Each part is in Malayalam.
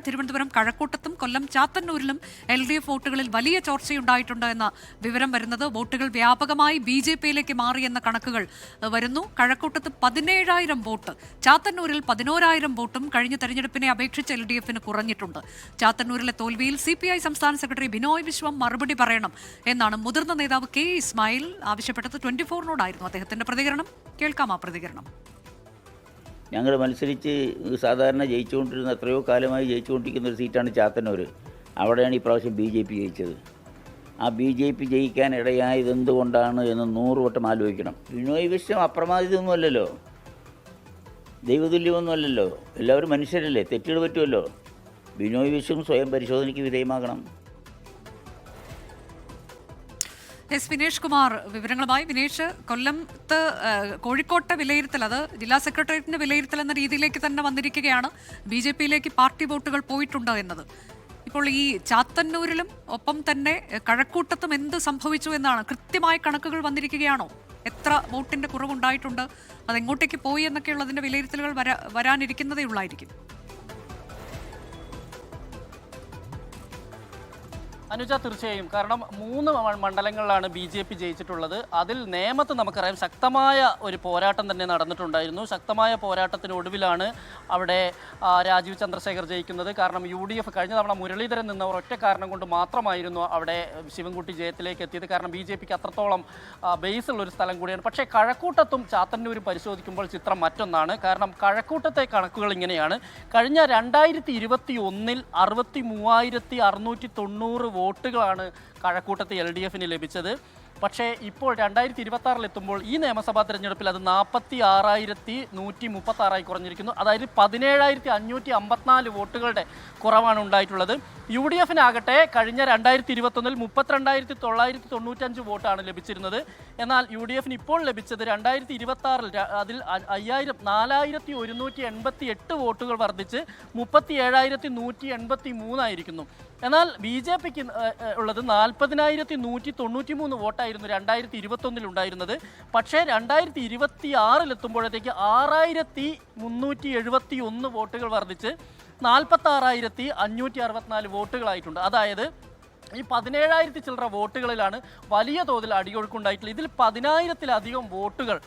തിരുവനന്തപുരം കഴക്കൂട്ടത്തും കൊല്ലം ചാത്തന്നൂരിലും LDF വോട്ടുകളിൽ വലിയ ചോർച്ചയുണ്ടായിട്ടുണ്ട് എന്ന വിവരം വരുന്നത്. വോട്ടുകൾ വ്യാപകമായി BJP-യിലേക്ക് മാറിയെന്ന കണക്കുകൾ വരുന്നു. കഴക്കൂട്ടത്ത് 17,000 വോട്ട്, ചാത്തന്നൂരിൽ 11,000 വോട്ടും കഴിഞ്ഞ തെരഞ്ഞെടുപ്പിനെ അപേക്ഷിച്ച് LDF-ന് കുറഞ്ഞിട്ടുണ്ട്. ചാത്തന്നൂരിലെ തോൽവിയിൽ CPI സംസ്ഥാന സെക്രട്ടറി ബിനോയ് വിശ്വം മറുപടി പറയണം എന്നാണ് മുതിർന്ന നേതാവ് K. ഇസ്മായിൽ ആവശ്യപ്പെട്ടത്. 24-നോടായിരുന്നു അദ്ദേഹത്തിന്റെ പ്രതികരണം. കേൾക്കാം ആ പ്രതികരണം. ഞങ്ങൾ മത്സരിച്ച് സാധാരണ ജയിച്ചുകൊണ്ടിരുന്ന എത്രയോ കാലമായി ജയിച്ചുകൊണ്ടിരിക്കുന്ന ഒരു സീറ്റാണ് ചാത്തന്നൂർ. അവിടെയാണ് ഇപ്രാവശ്യം BJP ജയിച്ചത്. ആ BJP ജയിക്കാൻ ഇടയായത് എന്തുകൊണ്ടാണ് എന്ന് 100 വട്ടം ആലോചിക്കണം. ബിനോയ് വിശ്വം അപ്രമാദിതൊന്നുമല്ലല്ലോ, ദൈവതുല്യമൊന്നുമല്ലല്ലോ. എല്ലാവരും മനുഷ്യരല്ലേ, തെറ്റുകൾ പറ്റുമല്ലോ. ബിനോയ് വിശ്വം സ്വയം പരിശോധനയ്ക്ക് വിധേയമാകണം. വിനേഷ് കുമാർ വിവരങ്ങളുമായി. വിനേഷ്, കൊല്ലത്ത് കോഴിക്കോട്ടെ വിലയിരുത്തൽ, അത് ജില്ലാ സെക്രട്ടേറിയറ്റിന്റെ വിലയിരുത്തൽ എന്ന രീതിയിലേക്ക് തന്നെ വന്നിരിക്കുകയാണ്. BJP-യിലേക്ക് പാർട്ടി വോട്ടുകൾ പോയിട്ടുണ്ട് എന്നത്. ഇപ്പോൾ ഈ ചാത്തന്നൂരിലും ഒപ്പം തന്നെ കഴക്കൂട്ടത്തും എന്ത് സംഭവിച്ചു എന്നാണ് കൃത്യമായ കണക്കുകൾ വന്നിരിക്കുകയാണോ? എത്ര വോട്ടിന്റെ കുറവുണ്ടായിട്ടുണ്ട്, അതെങ്ങോട്ടേക്ക് പോയി എന്നൊക്കെയുള്ളതിന്റെ വിലയിരുത്തലുകൾ വരാനിരിക്കുന്നതേ ഉള്ളായിരിക്കും. അനുജ, തീർച്ചയായും. കാരണം 3 മണ്ഡലങ്ങളിലാണ് BJP ജയിച്ചിട്ടുള്ളത്. അതിൽ നേമത്ത് നമുക്കറിയാം ശക്തമായ ഒരു പോരാട്ടം തന്നെ നടന്നിട്ടുണ്ടായിരുന്നു. ശക്തമായ പോരാട്ടത്തിനൊടുവിലാണ് അവിടെ രാജീവ് ചന്ദ്രശേഖർ ജയിക്കുന്നത്. കാരണം UDF കഴിഞ്ഞ തവണ മുരളീധരൻ നിന്ന ഒരൊറ്റ കാരണം കൊണ്ട് മാത്രമായിരുന്നു അവിടെ ശിവൻകുട്ടി ജയത്തിലേക്ക് എത്തിയത്. കാരണം BJP-ക്ക് അത്രത്തോളം ബേസുള്ളൊരു സ്ഥലം കൂടിയാണ്. പക്ഷേ കഴക്കൂട്ടത്തും ചാത്തന്നൂരും പരിശോധിക്കുമ്പോൾ ചിത്രം മറ്റൊന്നാണ്. കാരണം കഴക്കൂട്ടത്തെ കണക്കുകൾ ഇങ്ങനെയാണ്. കഴിഞ്ഞ 2021-ൽ 63,690 വോട്ടുകളാണ് കഴക്കൂട്ടത്ത് LDF-ന് ലഭിച്ചത്. പക്ഷേ ഇപ്പോൾ 2026-ൽ എത്തുമ്പോൾ ഈ നിയമസഭാ തെരഞ്ഞെടുപ്പിൽ അത് 46,136 കുറഞ്ഞിരിക്കുന്നു. അതായത് 17,554 വോട്ടുകളുടെ കുറവാണ് ഉണ്ടായിട്ടുള്ളത്. UDF-നാകട്ടെ കഴിഞ്ഞ 2021-ൽ 32,995 വോട്ടാണ് ലഭിച്ചിരുന്നത്. എന്നാൽ UDF-ന് ഇപ്പോൾ ലഭിച്ചത് 2026-ൽ അതിൽ 4,188 വോട്ടുകൾ വർദ്ധിച്ച് 37,183 ആയിരിക്കുന്നു. എന്നാൽ BJP-ക്ക് ഉള്ളത് 40,193 വോട്ടായിരുന്നു 2021-ൽ ഉണ്ടായിരുന്നത്. പക്ഷേ 2026-ൽ എത്തുമ്പോഴത്തേക്ക് 6,371 വോട്ടുകൾ വർദ്ധിച്ച് 46,564 വോട്ടുകളായിട്ടുണ്ട്. അതായത് ഈ 17,000 ചില്ലറ വോട്ടുകളിലാണ് വലിയ തോതിൽ അടിയൊഴുക്കുണ്ടായിട്ടുള്ളത്. ഇതിൽ 10,000-ത്തിലധികം വോട്ടുകൾ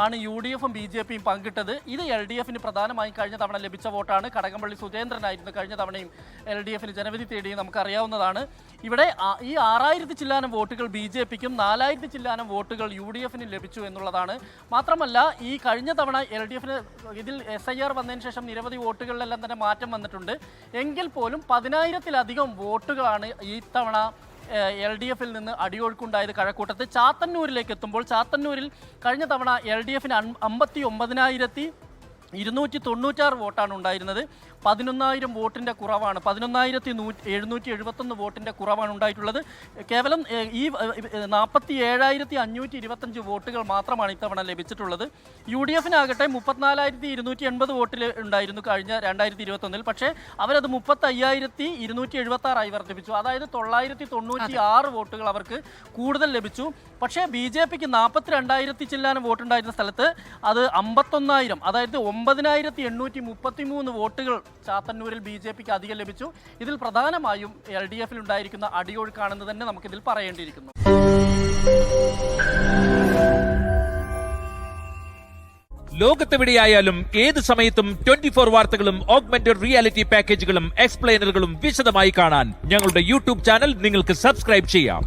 ആണ് UDF-ഉം BJP-യും പങ്കിട്ടത്. ഇത് LDF-ന് പ്രധാനമായും കഴിഞ്ഞ തവണ ലഭിച്ച വോട്ടാണ്. കടകംപള്ളി സുരേന്ദ്രനായിരുന്നു കഴിഞ്ഞ തവണയും LDF-ന് ജനവിധി തേടിയും നമുക്കറിയാവുന്നതാണ്. ഇവിടെ ഈ 6,000 ചില്ലാനം വോട്ടുകൾ BJP-ക്കും 4,000 ചില്ലാനം വോട്ടുകൾ UDF-ന് ലഭിച്ചു എന്നുള്ളതാണ്. മാത്രമല്ല ഈ കഴിഞ്ഞ തവണ LDF-ന് ഇതിൽ SIR വന്നതിന് ശേഷം നിരവധി വോട്ടുകളിലെല്ലാം തന്നെ മാറ്റം വന്നിട്ടുണ്ട്. എങ്കിൽ പോലും 10,000-ത്തിലധികം വോട്ടുകളാണ് ഈ തവണ LDF-ൽ നിന്ന് അടിയൊഴുക്കുണ്ടായത് കഴക്കൂട്ടത്ത്. ചാത്തന്നൂരിലേക്ക് എത്തുമ്പോൾ ചാത്തന്നൂരിൽ കഴിഞ്ഞ തവണ LDF-ന് 59,296 വോട്ടാണ് ഉണ്ടായിരുന്നത്. 11,000 വോട്ടിൻ്റെ കുറവാണ്, 11,771 വോട്ടിൻ്റെ കുറവാണ് ഉണ്ടായിട്ടുള്ളത്. കേവലം ഈ 47,525 വോട്ടുകൾ മാത്രമാണ് ഇത്തവണ ലഭിച്ചിട്ടുള്ളത്. UDF-നാകട്ടെ 34,280 വോട്ടിൽ ഉണ്ടായിരുന്നു കഴിഞ്ഞ 2021-ൽ. പക്ഷേ അവരത് 35,276 വർദ്ധിപ്പിച്ചു. അതായത് 996 വോട്ടുകൾ അവർക്ക് കൂടുതൽ ലഭിച്ചു. പക്ഷേ BJP-ക്ക് 42,000 ചില്ലാനം വോട്ടുണ്ടായിരുന്ന സ്ഥലത്ത് അത് 51,000, അതായത് 9,833 വോട്ടുകൾ ചാത്തന്നൂരിൽ BJP-ക്ക് അധികം ലഭിച്ചു. ഇതിൽ പ്രധാനമായും LDF-ൽ ഉണ്ടായിരിക്കുന്ന അടിയൊഴുക്കാണെന്ന് തന്നെ നമുക്കിതിൽ പറയേണ്ടിയിരിക്കുന്നു. ലോകത്തെവിടെയായാലും ഏത് സമയത്തും 24 വാർത്തകളും ഓഗ്മെന്റഡ് റിയാലിറ്റി പാക്കേജുകളും എക്സ്പ്ലെയിനറുകളും വിശദമായി കാണാൻ ഞങ്ങളുടെ YouTube ചാനൽ നിങ്ങൾക്ക് സബ്സ്ക്രൈബ് ചെയ്യാം.